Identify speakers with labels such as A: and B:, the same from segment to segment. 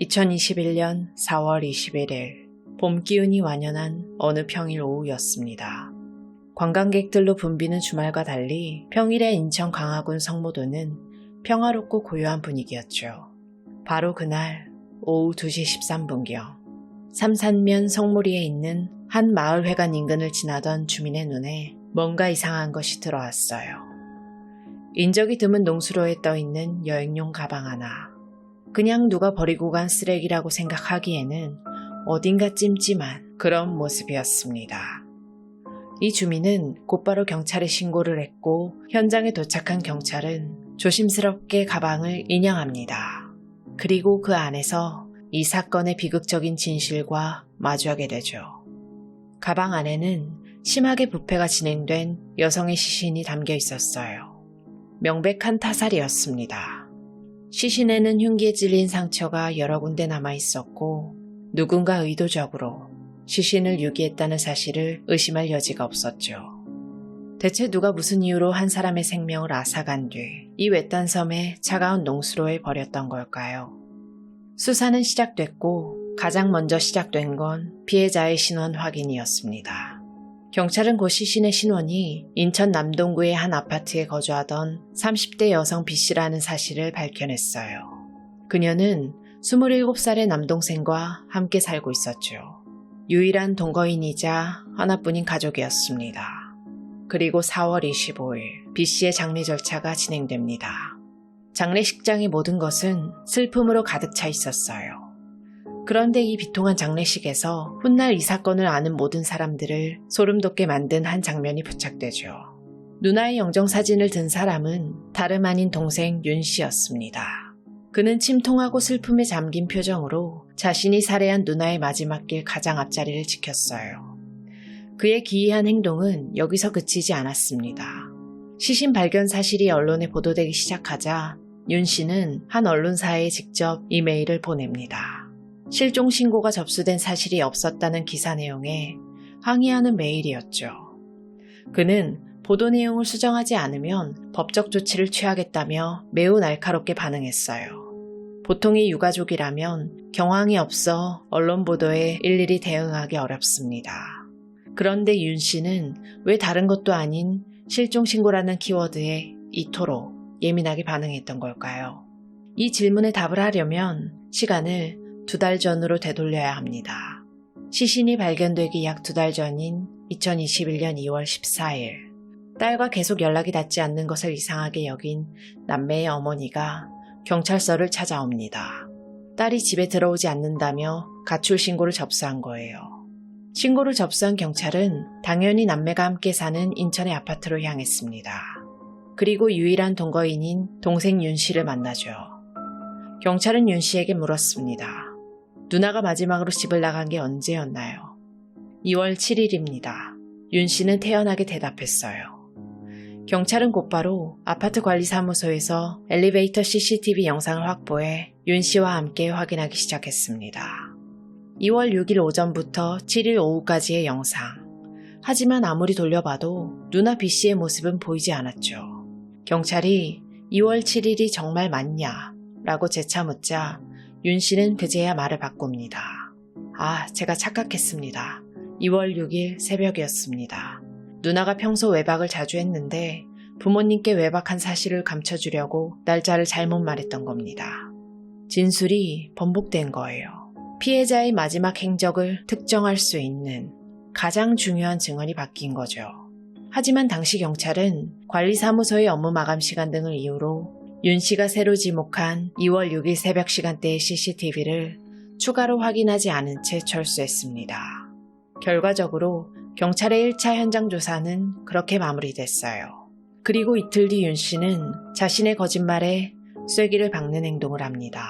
A: 2021년 4월 21일 봄 기운이 완연한 어느 평일 오후였습니다. 관광객들로 붐비는 주말과 달리 평일의 인천 강화군 성모도는 평화롭고 고요한 분위기였죠. 바로 그날 오후 2시 13분경 삼산면 성무리에 있는 한 마을회관 인근을 지나던 주민의 눈에 뭔가 이상한 것이 들어왔어요. 인적이 드문 농수로에 떠있는 여행용 가방 하나. 그냥 누가 버리고 간 쓰레기라고 생각하기에는 어딘가 찜찜한 그런 모습이었습니다. 이 주민은 곧바로 경찰에 신고를 했고 현장에 도착한 경찰은 조심스럽게 가방을 인양합니다. 그리고 그 안에서 이 사건의 비극적인 진실과 마주하게 되죠. 가방 안에는 심하게 부패가 진행된 여성의 시신이 담겨 있었어요. 명백한 타살이었습니다. 시신에는 흉기에 찔린 상처가 여러 군데 남아 있었고 누군가 의도적으로 시신을 유기했다는 사실을 의심할 여지가 없었죠. 대체 누가 무슨 이유로 한 사람의 생명을 앗아간 뒤 이 외딴 섬의 차가운 농수로에 버렸던 걸까요? 수사는 시작됐고 가장 먼저 시작된 건 피해자의 신원 확인이었습니다. 경찰은 고 시신의 신원이 인천 남동구의 한 아파트에 거주하던 30대 여성 B씨라는 사실을 밝혀냈어요. 그녀는 27살의 남동생과 함께 살고 있었죠. 유일한 동거인이자 하나뿐인 가족이었습니다. 그리고 4월 25일 B씨의 장례 절차가 진행됩니다. 장례식장의 모든 것은 슬픔으로 가득 차 있었어요. 그런데 이 비통한 장례식에서 훗날 이 사건을 아는 모든 사람들을 소름 돋게 만든 한 장면이 부착되죠. 누나의 영정사진을 든 사람은 다름 아닌 동생 윤 씨였습니다. 그는 침통하고 슬픔에 잠긴 표정으로 자신이 살해한 누나의 마지막 길 가장 앞자리를 지켰어요. 그의 기이한 행동은 여기서 그치지 않았습니다. 시신 발견 사실이 언론에 보도되기 시작하자 윤 씨는 한 언론사에 직접 이메일을 보냅니다. 실종 신고가 접수된 사실이 없었다는 기사 내용에 항의하는 메일이었죠. 그는 보도 내용을 수정하지 않으면 법적 조치를 취하겠다며 매우 날카롭게 반응했어요. 보통의 유가족이라면 경황이 없어 언론 보도에 일일이 대응하기 어렵습니다. 그런데 윤 씨는 왜 다른 것도 아닌 실종 신고라는 키워드에 이토록 예민하게 반응했던 걸까요? 이 질문에 답을 하려면 시간을 2달 전으로 되돌려야 합니다. 시신이 발견되기 약 2달 전인 2021년 2월 14일 딸과 계속 연락이 닿지 않는 것을 이상하게 여긴 남매의 어머니가 경찰서를 찾아옵니다. 딸이 집에 들어오지 않는다며 가출 신고를 접수한 거예요. 신고를 접수한 경찰은 당연히 남매가 함께 사는 인천의 아파트로 향했습니다. 그리고 유일한 동거인인 동생 윤 씨를 만나죠. 경찰은 윤 씨에게 물었습니다. 누나가 마지막으로 집을 나간 게 언제였나요? 2월 7일입니다. 윤 씨는 태연하게 대답했어요. 경찰은 곧바로 아파트 관리사무소에서 엘리베이터 CCTV 영상을 확보해 윤 씨와 함께 확인하기 시작했습니다. 2월 6일 오전부터 7일 오후까지의 영상. 하지만 아무리 돌려봐도 누나 B씨의 모습은 보이지 않았죠. 경찰이 2월 7일이 정말 맞냐? 라고 재차 묻자 윤 씨는 그제야 말을 바꿉니다. 제가 착각했습니다. 2월 6일 새벽이었습니다. 누나가 평소 외박을 자주 했는데 부모님께 외박한 사실을 감춰주려고 날짜를 잘못 말했던 겁니다. 진술이 번복된 거예요. 피해자의 마지막 행적을 특정할 수 있는 가장 중요한 증언이 바뀐 거죠. 하지만 당시 경찰은 관리사무소의 업무 마감 시간 등을 이유로 윤 씨가 새로 지목한 2월 6일 새벽 시간대의 CCTV를 추가로 확인하지 않은 채 철수했습니다. 결과적으로 경찰의 1차 현장 조사는 그렇게 마무리됐어요. 그리고 이틀 뒤 윤 씨는 자신의 거짓말에 쐐기를 박는 행동을 합니다.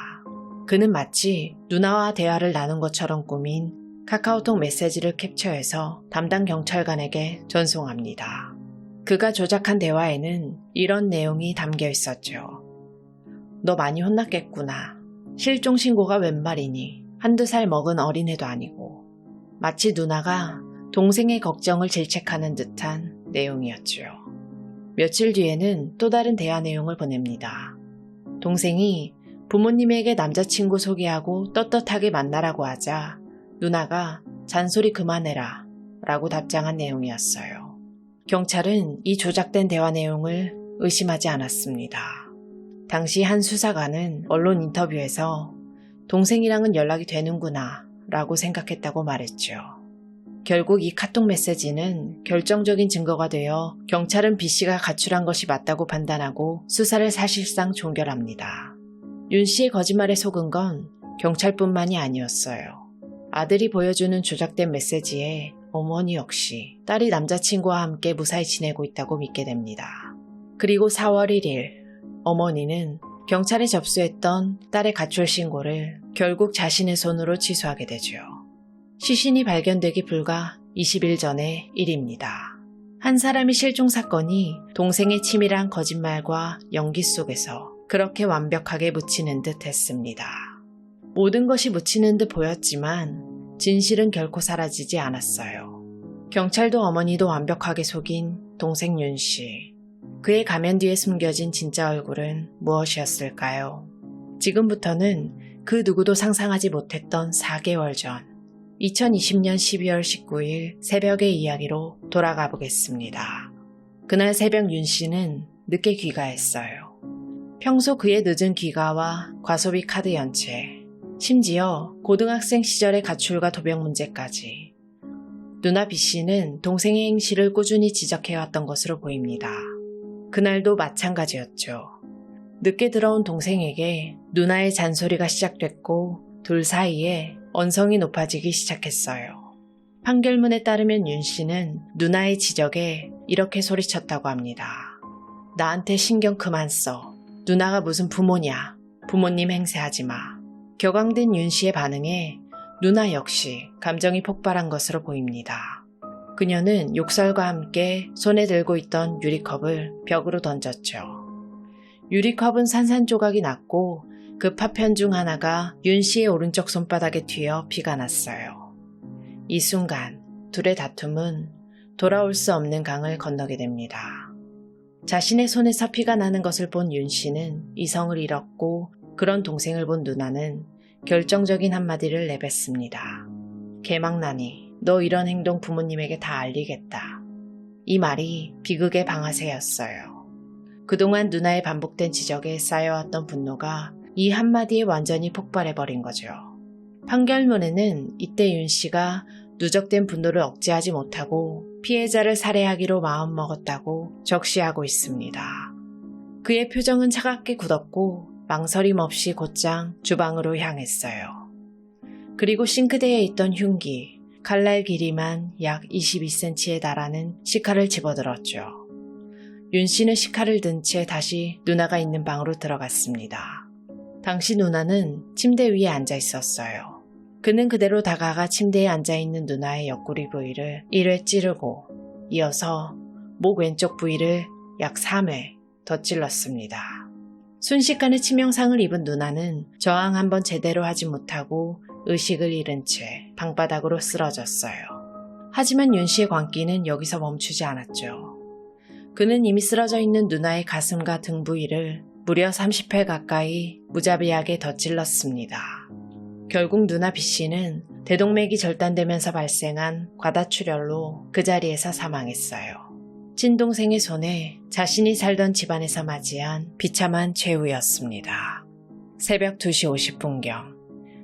A: 그는 마치 누나와 대화를 나눈 것처럼 꾸민 카카오톡 메시지를 캡처해서 담당 경찰관에게 전송합니다. 그가 조작한 대화에는 이런 내용이 담겨 있었죠. 너 많이 혼났겠구나. 실종 신고가 웬 말이니. 1~2살 먹은 어린애도 아니고. 마치 누나가 동생의 걱정을 질책하는 듯한 내용이었죠. 며칠 뒤에는 또 다른 대화 내용을 보냅니다. 동생이 부모님에게 남자친구 소개하고 떳떳하게 만나라고 하자 누나가 잔소리 그만해라 라고 답장한 내용이었어요. 경찰은 이 조작된 대화 내용을 의심하지 않았습니다. 당시 한 수사관은 언론 인터뷰에서 동생이랑은 연락이 되는구나 라고 생각했다고 말했죠. 결국 이 카톡 메시지는 결정적인 증거가 되어 경찰은 B씨가 가출한 것이 맞다고 판단하고 수사를 사실상 종결합니다. 윤씨의 거짓말에 속은 건 경찰뿐만이 아니었어요. 아들이 보여주는 조작된 메시지에 어머니 역시 딸이 남자친구와 함께 무사히 지내고 있다고 믿게 됩니다. 그리고 4월 1일 어머니는 경찰에 접수했던 딸의 가출 신고를 결국 자신의 손으로 취소하게 되죠. 시신이 발견되기 불과 20일 전의 일입니다. 한 사람의 실종 사건이 동생의 치밀한 거짓말과 연기 속에서 그렇게 완벽하게 묻히는 듯 했습니다. 모든 것이 묻히는 듯 보였지만 진실은 결코 사라지지 않았어요. 경찰도 어머니도 완벽하게 속인 동생 윤씨. 그의 가면 뒤에 숨겨진 진짜 얼굴은 무엇이었을까요? 지금부터는 그 누구도 상상하지 못했던 4개월 전 2020년 12월 19일 새벽의 이야기로 돌아가 보겠습니다. 그날 새벽 윤씨는 늦게 귀가했어요. 평소 그의 늦은 귀가와 과소비 카드 연체, 심지어 고등학생 시절의 가출과 도벽 문제까지 누나 B씨는 동생의 행실을 꾸준히 지적해왔던 것으로 보입니다. 그날도 마찬가지였죠. 늦게 들어온 동생에게 누나의 잔소리가 시작됐고 둘 사이에 언성이 높아지기 시작했어요. 판결문에 따르면 윤씨는 누나의 지적에 이렇게 소리쳤다고 합니다. 나한테 신경 그만 써. 누나가 무슨 부모냐. 부모님 행세하지 마. 격앙된 윤씨의 반응에 누나 역시 감정이 폭발한 것으로 보입니다. 그녀는 욕설과 함께 손에 들고 있던 유리컵을 벽으로 던졌죠. 유리컵은 산산조각이 났고 그 파편 중 하나가 윤씨의 오른쪽 손바닥에 튀어 피가 났어요. 이 순간 둘의 다툼은 돌아올 수 없는 강을 건너게 됩니다. 자신의 손에서 피가 나는 것을 본 윤씨는 이성을 잃었고 그런 동생을 본 누나는 결정적인 한마디를 내뱉습니다. 개망나니 너 이런 행동 부모님에게 다 알리겠다. 이 말이 비극의 방아쇠였어요. 그동안 누나의 반복된 지적에 쌓여왔던 분노가 이 한마디에 완전히 폭발해버린 거죠. 판결문에는 이때 윤씨가 누적된 분노를 억제하지 못하고 피해자를 살해하기로 마음먹었다고 적시하고 있습니다. 그의 표정은 차갑게 굳었고 망설임 없이 곧장 주방으로 향했어요. 그리고 싱크대에 있던 흉기, 칼날 길이만 약 22cm에 달하는 식칼을 집어들었죠. 윤씨는 식칼을 든 채 다시 누나가 있는 방으로 들어갔습니다. 당시 누나는 침대 위에 앉아 있었어요. 그는 그대로 다가가 침대에 앉아있는 누나의 옆구리 부위를 1회 찌르고 이어서 목 왼쪽 부위를 약 3회 더 찔렀습니다. 순식간에 치명상을 입은 누나는 저항 한번 제대로 하지 못하고 의식을 잃은 채 방바닥으로 쓰러졌어요. 하지만 윤씨의 광기는 여기서 멈추지 않았죠. 그는 이미 쓰러져 있는 누나의 가슴과 등 부위를 무려 30회 가까이 무자비하게 더 찔렀습니다. 결국 누나 B씨는 대동맥이 절단되면서 발생한 과다출혈로 그 자리에서 사망했어요. 친동생의 손에 자신이 살던 집안에서 맞이한 비참한 최후였습니다. 새벽 2시 50분경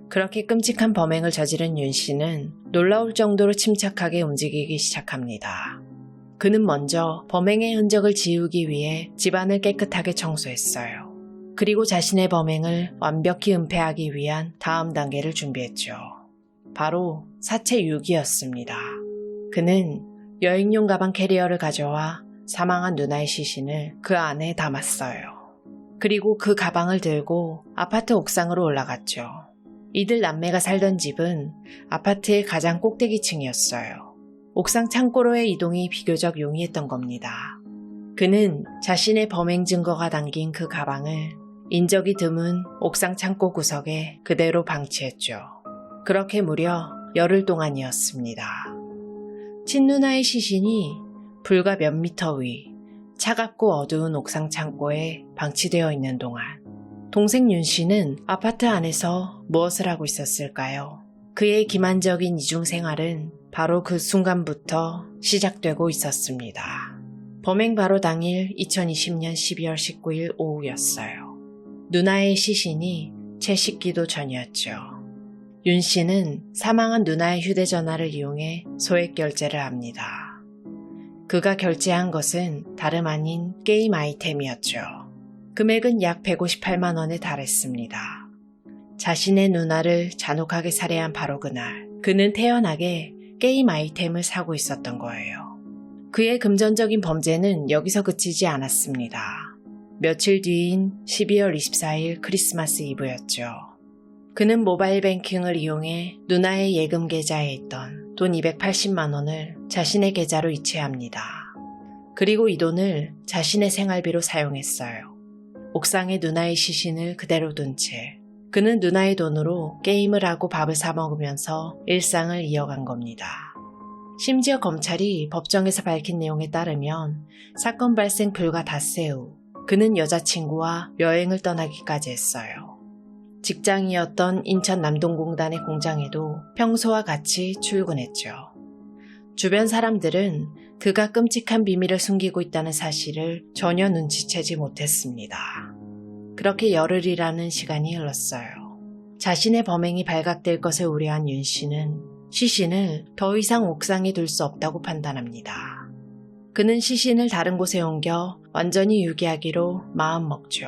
A: 그렇게 끔찍한 범행을 저지른 윤씨는 놀라울 정도로 침착하게 움직이기 시작합니다. 그는 먼저 범행의 흔적을 지우기 위해 집안을 깨끗하게 청소했어요. 그리고 자신의 범행을 완벽히 은폐하기 위한 다음 단계를 준비했죠. 바로 사체 유기였습니다. 그는 여행용 가방 캐리어를 가져와 사망한 누나의 시신을 그 안에 담았어요. 그리고 그 가방을 들고 아파트 옥상으로 올라갔죠. 이들 남매가 살던 집은 아파트의 가장 꼭대기층이었어요. 옥상 창고로의 이동이 비교적 용이했던 겁니다. 그는 자신의 범행 증거가 담긴 그 가방을 인적이 드문 옥상 창고 구석에 그대로 방치했죠. 그렇게 무려 열흘 동안이었습니다. 친누나의 시신이 불과 몇 미터 위 차갑고 어두운 옥상 창고에 방치되어 있는 동안 동생 윤 씨는 아파트 안에서 무엇을 하고 있었을까요? 그의 기만적인 이중 생활은 바로 그 순간부터 시작되고 있었습니다. 범행 바로 당일 2020년 12월 19일 오후였어요. 누나의 시신이 채 씻기도 전이었죠. 윤 씨는 사망한 누나의 휴대전화를 이용해 소액 결제를 합니다. 그가 결제한 것은 다름 아닌 게임 아이템이었죠. 금액은 약 158만 원에 달했습니다. 자신의 누나를 잔혹하게 살해한 바로 그날, 그는 태연하게 게임 아이템을 사고 있었던 거예요. 그의 금전적인 범죄는 여기서 그치지 않았습니다. 며칠 뒤인 12월 24일 크리스마스 이브였죠. 그는 모바일 뱅킹을 이용해 누나의 예금 계좌에 있던 돈 280만 원을 자신의 계좌로 이체합니다. 그리고 이 돈을 자신의 생활비로 사용했어요. 옥상에 누나의 시신을 그대로 둔 채 그는 누나의 돈으로 게임을 하고 밥을 사 먹으면서 일상을 이어간 겁니다. 심지어 검찰이 법정에서 밝힌 내용에 따르면 사건 발생 불과 닷새 후 그는 여자친구와 여행을 떠나기까지 했어요. 직장이었던 인천 남동공단의 공장에도 평소와 같이 출근했죠. 주변 사람들은 그가 끔찍한 비밀을 숨기고 있다는 사실을 전혀 눈치채지 못했습니다. 그렇게 열흘이라는 시간이 흘렀어요. 자신의 범행이 발각될 것을 우려한 윤 씨는 시신을 더 이상 옥상에 둘 수 없다고 판단합니다. 그는 시신을 다른 곳에 옮겨 완전히 유기하기로 마음먹죠.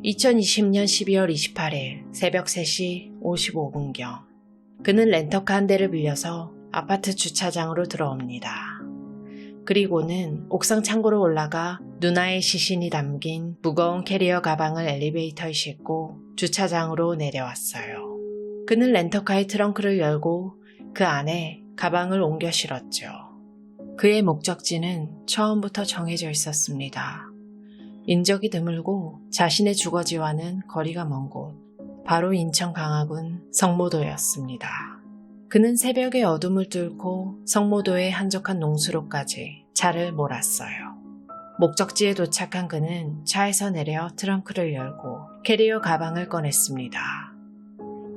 A: 2020년 12월 28일 새벽 3시 55분경 그는 렌터카 한 대를 빌려서 아파트 주차장으로 들어옵니다. 그리고는 옥상 창고로 올라가 누나의 시신이 담긴 무거운 캐리어 가방을 엘리베이터에 싣고 주차장으로 내려왔어요. 그는 렌터카의 트렁크를 열고 그 안에 가방을 옮겨 실었죠. 그의 목적지는 처음부터 정해져 있었습니다. 인적이 드물고 자신의 주거지와는 거리가 먼 곳, 바로 인천 강화군 성모도였습니다. 그는 새벽의 어둠을 뚫고 성모도의 한적한 농수로까지 차를 몰았어요. 목적지에 도착한 그는 차에서 내려 트렁크를 열고 캐리어 가방을 꺼냈습니다.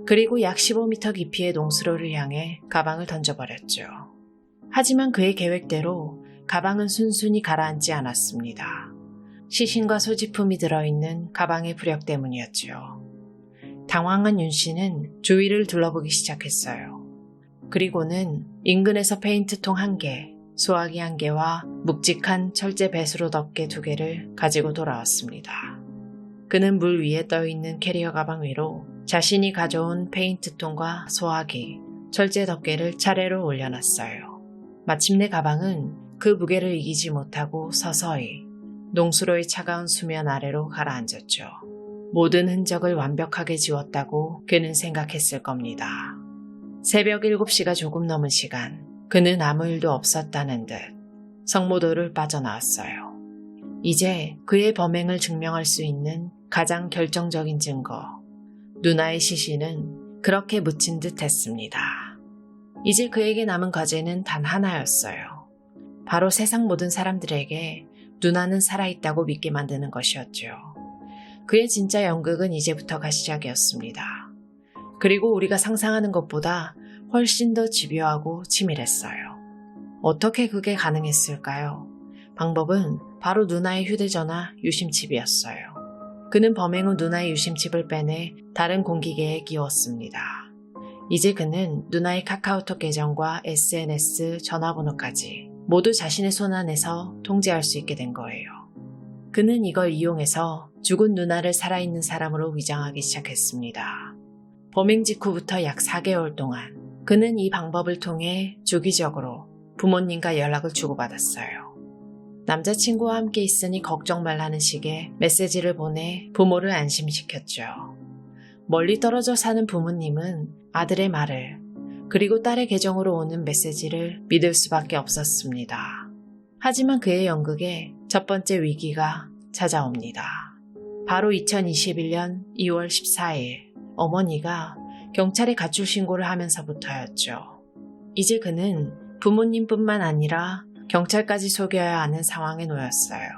A: 그리고 약 15m 깊이의 농수로를 향해 가방을 던져버렸죠. 하지만 그의 계획대로 가방은 순순히 가라앉지 않았습니다. 시신과 소지품이 들어있는 가방의 부력 때문이었죠. 당황한 윤 씨는 주위를 둘러보기 시작했어요. 그리고는 인근에서 페인트통 1개, 소화기 1개와 묵직한 철제 배수로 덮개 2개를 가지고 돌아왔습니다. 그는 물 위에 떠있는 캐리어 가방 위로 자신이 가져온 페인트통과 소화기, 철제 덮개를 차례로 올려놨어요. 마침내 가방은 그 무게를 이기지 못하고 서서히 농수로의 차가운 수면 아래로 가라앉았죠. 모든 흔적을 완벽하게 지웠다고 그는 생각했을 겁니다. 새벽 7시가 조금 넘은 시간, 그는 아무 일도 없었다는 듯 성모도를 빠져나왔어요. 이제 그의 범행을 증명할 수 있는 가장 결정적인 증거, 누나의 시신은 그렇게 묻힌 듯 했습니다. 이제 그에게 남은 과제는 단 하나였어요. 바로 세상 모든 사람들에게 누나는 살아있다고 믿게 만드는 것이었죠. 그의 진짜 연극은 이제부터가 시작이었습니다. 그리고 우리가 상상하는 것보다 훨씬 더 집요하고 치밀했어요. 어떻게 그게 가능했을까요? 방법은 바로 누나의 휴대전화 유심칩이었어요. 그는 범행 후 누나의 유심칩을 빼내 다른 공기계에 끼웠습니다. 이제 그는 누나의 카카오톡 계정과 SNS 전화번호까지 모두 자신의 손안에서 통제할 수 있게 된 거예요. 그는 이걸 이용해서 죽은 누나를 살아있는 사람으로 위장하기 시작했습니다. 범행 직후부터 약 4개월 동안 그는 이 방법을 통해 주기적으로 부모님과 연락을 주고받았어요. 남자친구와 함께 있으니 걱정 말라는 식의 메시지를 보내 부모를 안심시켰죠. 멀리 떨어져 사는 부모님은 아들의 말을 그리고 딸의 계정으로 오는 메시지를 믿을 수밖에 없었습니다. 하지만 그의 연극에 첫 번째 위기가 찾아옵니다. 바로 2021년 2월 14일 어머니가 경찰에 가출 신고를 하면서부터였죠. 이제 그는 부모님뿐만 아니라 경찰까지 속여야 하는 상황에 놓였어요.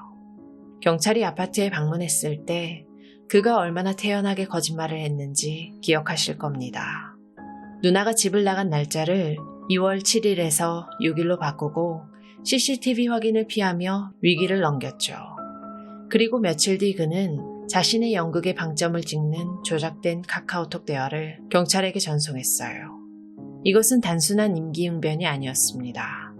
A: 경찰이 아파트에 방문했을 때 그가 얼마나 태연하게 거짓말을 했는지 기억하실 겁니다. 누나가 집을 나간 날짜를 2월 7일에서 6일로 바꾸고 CCTV 확인을 피하며 위기를 넘겼죠. 그리고 며칠 뒤 그는 자신의 연극의 방점을 찍는 조작된 카카오톡 대화를 경찰에게 전송했어요. 이것은 단순한 임기응변이 아니었습니다.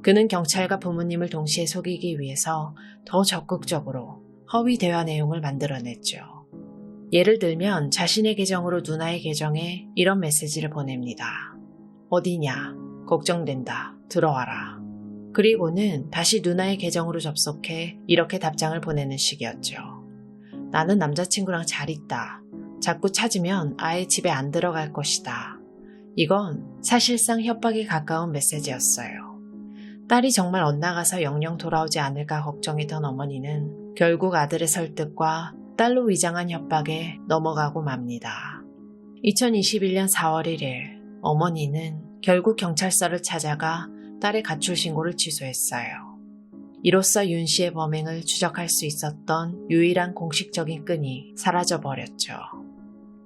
A: 그는 경찰과 부모님을 동시에 속이기 위해서 더 적극적으로 허위 대화 내용을 만들어냈죠. 예를 들면 자신의 계정으로 누나의 계정에 이런 메시지를 보냅니다. 어디냐? 걱정된다. 들어와라. 그리고는 다시 누나의 계정으로 접속해 이렇게 답장을 보내는 식이었죠. 나는 남자친구랑 잘 있다. 자꾸 찾으면 아예 집에 안 들어갈 것이다. 이건 사실상 협박에 가까운 메시지였어요. 딸이 정말 엇나가서 영영 돌아오지 않을까 걱정했던 어머니는 결국 아들의 설득과 딸로 위장한 협박에 넘어가고 맙니다. 2021년 4월 1일 어머니는 결국 경찰서를 찾아가 딸의 가출 신고를 취소했어요. 이로써 윤 씨의 범행을 추적할 수 있었던 유일한 공식적인 끈이 사라져버렸죠.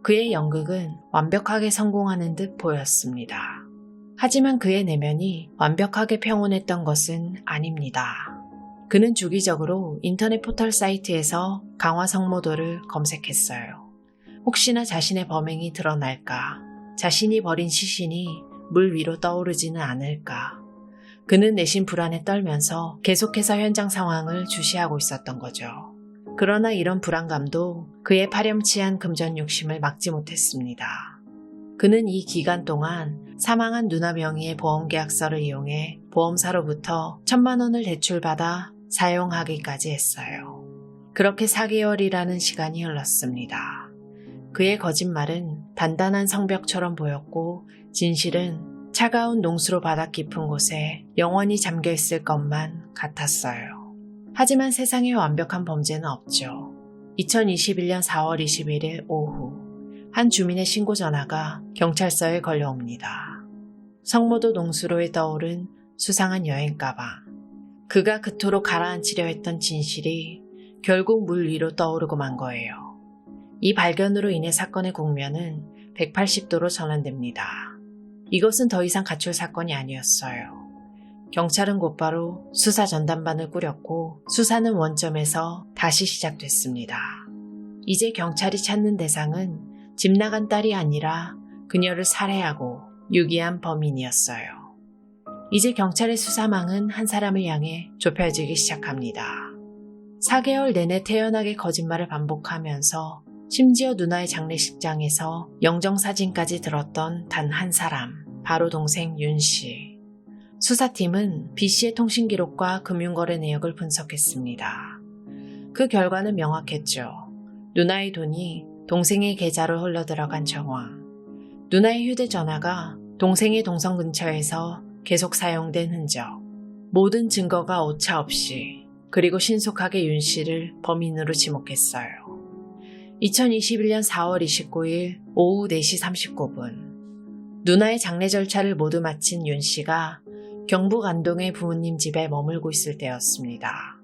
A: 그의 연극은 완벽하게 성공하는 듯 보였습니다. 하지만 그의 내면이 완벽하게 평온했던 것은 아닙니다. 그는 주기적으로 인터넷 포털 사이트에서 강화 성모도를 검색했어요. 혹시나 자신의 범행이 드러날까, 자신이 버린 시신이 물 위로 떠오르지는 않을까. 그는 내심 불안에 떨면서 계속해서 현장 상황을 주시하고 있었던 거죠. 그러나 이런 불안감도 그의 파렴치한 금전 욕심을 막지 못했습니다. 그는 이 기간 동안 사망한 누나 명의의 보험계약서를 이용해 보험사로부터 1,000만 원을 대출받아 사용하기까지 했어요. 그렇게 4개월이라는 시간이 흘렀습니다. 그의 거짓말은 단단한 성벽처럼 보였고 진실은 차가운 농수로 바닥 깊은 곳에 영원히 잠겨있을 것만 같았어요. 하지만 세상에 완벽한 범죄는 없죠. 2021년 4월 21일 오후 한 주민의 신고 전화가 경찰서에 걸려옵니다. 성모도 농수로에 떠오른 수상한 여행 가방. 그가 그토록 가라앉히려 했던 진실이 결국 물 위로 떠오르고 만 거예요. 이 발견으로 인해 사건의 국면은 180도로 전환됩니다. 이것은 더 이상 가출 사건이 아니었어요. 경찰은 곧바로 수사 전담반을 꾸렸고 수사는 원점에서 다시 시작됐습니다. 이제 경찰이 찾는 대상은 집 나간 딸이 아니라 그녀를 살해하고 유기한 범인이었어요. 이제 경찰의 수사망은 한 사람을 향해 좁혀지기 시작합니다. 4개월 내내 태연하게 거짓말을 반복하면서 심지어 누나의 장례식장에서 영정사진까지 들었던 단 한 사람, 바로 동생 윤 씨. 수사팀은 B 씨의 통신 기록과 금융거래 내역을 분석했습니다. 그 결과는 명확했죠. 누나의 돈이 동생의 계좌로 흘러들어간 정황. 누나의 휴대전화가 동생의 동선 근처에서 계속 사용된 흔적. 모든 증거가 오차 없이 그리고 신속하게 윤 씨를 범인으로 지목했어요. 2021년 4월 29일 오후 4시 39분 누나의 장례 절차를 모두 마친 윤 씨가 경북 안동의 부모님 집에 머물고 있을 때였습니다.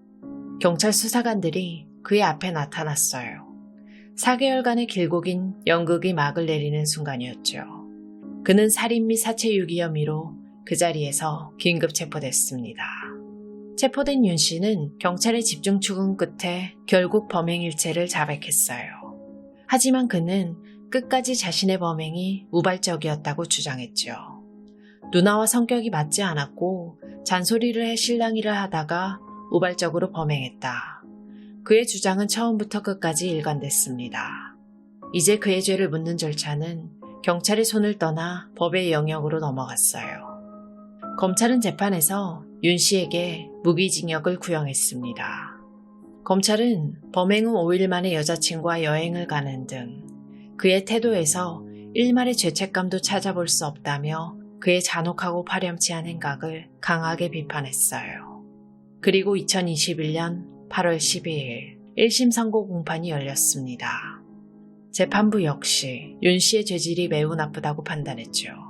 A: 경찰 수사관들이 그의 앞에 나타났어요. 4개월간의 길고 긴 연극이 막을 내리는 순간이었죠. 그는 살인 및 사체 유기 혐의로 그 자리에서 긴급 체포됐습니다. 체포된 윤 씨는 경찰의 집중 추궁 끝에 결국 범행 일체를 자백했어요. 하지만 그는 끝까지 자신의 범행이 우발적이었다고 주장했죠. 누나와 성격이 맞지 않았고 잔소리를 해 실랑이를 하다가 우발적으로 범행했다. 그의 주장은 처음부터 끝까지 일관됐습니다. 이제 그의 죄를 묻는 절차는 경찰의 손을 떠나 법의 영역으로 넘어갔어요. 검찰은 재판에서 윤 씨에게 무기징역을 구형했습니다. 검찰은 범행 후 5일 만에 여자친구와 여행을 가는 등 그의 태도에서 일말의 죄책감도 찾아볼 수 없다며 그의 잔혹하고 파렴치한 행각을 강하게 비판했어요. 그리고 2021년 8월 12일 1심 선고 공판이 열렸습니다. 재판부 역시 윤 씨의 죄질이 매우 나쁘다고 판단했죠.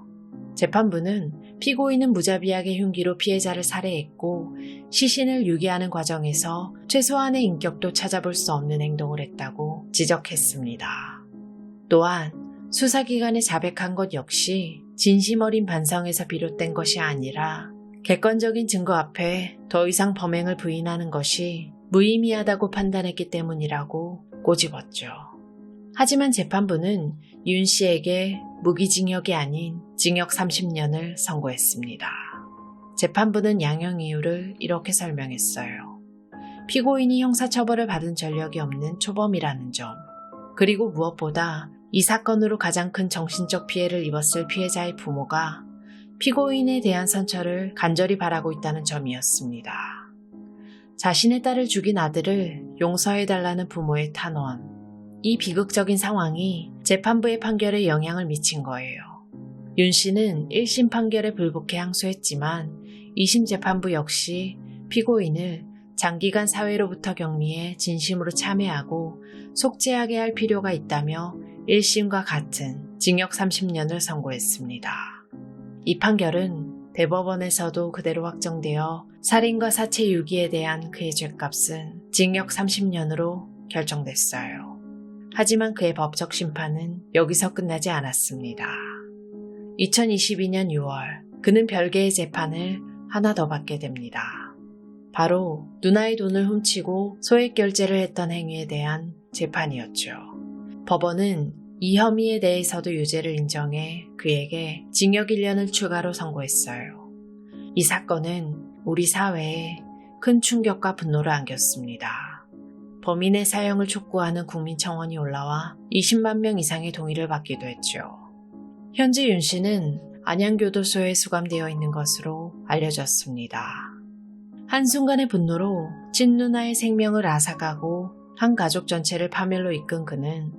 A: 재판부는 피고인은 무자비하게 흉기로 피해자를 살해했고 시신을 유기하는 과정에서 최소한의 인격도 찾아볼 수 없는 행동을 했다고 지적했습니다. 또한 수사기관의 자백한 것 역시 진심 어린 반성에서 비롯된 것이 아니라 객관적인 증거 앞에 더 이상 범행을 부인하는 것이 무의미하다고 판단했기 때문이라고 꼬집었죠. 하지만 재판부는 윤 씨에게 무기징역이 아닌 징역 30년을 선고했습니다. 재판부는 양형 이유를 이렇게 설명했어요. 피고인이 형사처벌을 받은 전력이 없는 초범이라는 점, 그리고 무엇보다 이 사건으로 가장 큰 정신적 피해를 입었을 피해자의 부모가 피고인에 대한 선처를 간절히 바라고 있다는 점이었습니다. 자신의 딸을 죽인 아들을 용서해달라는 부모의 탄원, 이 비극적인 상황이 재판부의 판결에 영향을 미친 거예요. 윤 씨는 1심 판결에 불복해 항소했지만 2심 재판부 역시 피고인을 장기간 사회로부터 격리해 진심으로 참회하고 속죄하게 할 필요가 있다며 1심과 같은 징역 30년을 선고했습니다. 이 판결은 대법원에서도 그대로 확정되어 살인과 사체 유기에 대한 그의 죗값은 징역 30년으로 결정됐어요. 하지만 그의 법적 심판은 여기서 끝나지 않았습니다. 2022년 6월 그는 별개의 재판을 하나 더 받게 됩니다. 바로 누나의 돈을 훔치고 소액 결제를 했던 행위에 대한 재판이었죠. 법원은 이 혐의에 대해서도 유죄를 인정해 그에게 징역 1년을 추가로 선고했어요. 이 사건은 우리 사회에 큰 충격과 분노를 안겼습니다. 범인의 사형을 촉구하는 국민청원이 올라와 20만 명 이상의 동의를 받기도 했죠. 현재 윤 씨는 안양교도소에 수감되어 있는 것으로 알려졌습니다. 한순간의 분노로 친누나의 생명을 앗아가고 한 가족 전체를 파멸로 이끈 그는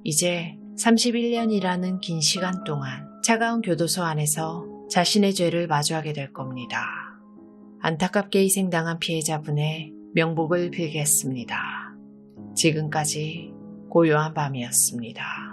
A: 이제 31년이라는 긴 시간 동안 차가운 교도소 안에서 자신의 죄를 마주하게 될 겁니다. 안타깝게 희생당한 피해자분의 명복을 빌겠습니다. 지금까지 고요한 밤이었습니다.